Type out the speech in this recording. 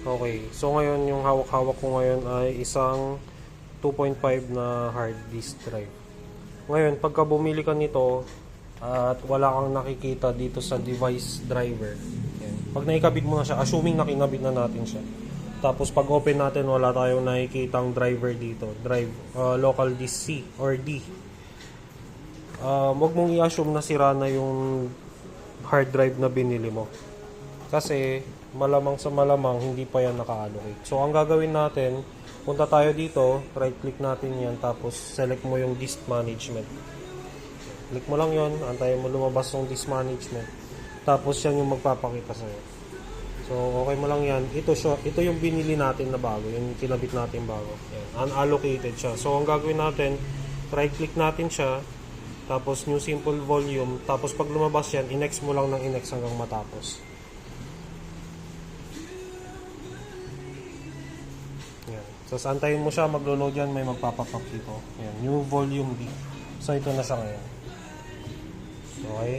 Okay, so ngayon yung hawak-hawak ko ngayon ay isang 2.5 na hard disk drive. Ngayon, pagka bumili ka nito at wala kang nakikita dito sa device driver, yan. Pag naikabit mo na siya, assuming nakinabit na natin siya. Tapos pag open natin, wala tayong nakikitang driver dito. Local disk C or D. Huwag mong i-assume na sira na yung hard drive na binili mo. Kasi malamang sa malamang hindi pa yan naka-allocate. So ang gagawin natin, punta tayo dito, right click natin yan, tapos select mo yung disk management. Click mo lang yon, antayin mo lumabas yung disk management. Tapos yan yung magpapakita sa'yo. So okay mo lang yan. Ito yung binili natin na bago, yung kinabit natin bago. Yan, unallocated siya. So ang gagawin natin, right click natin siya, tapos new simple volume, tapos pag lumabas yan, inex mo lang ng inex hanggang matapos. Yan. So, antayin mo siya, maglo-load yan, may magpapapap dito. Yan, new volume B. So, ito na siya ngayon. Okay.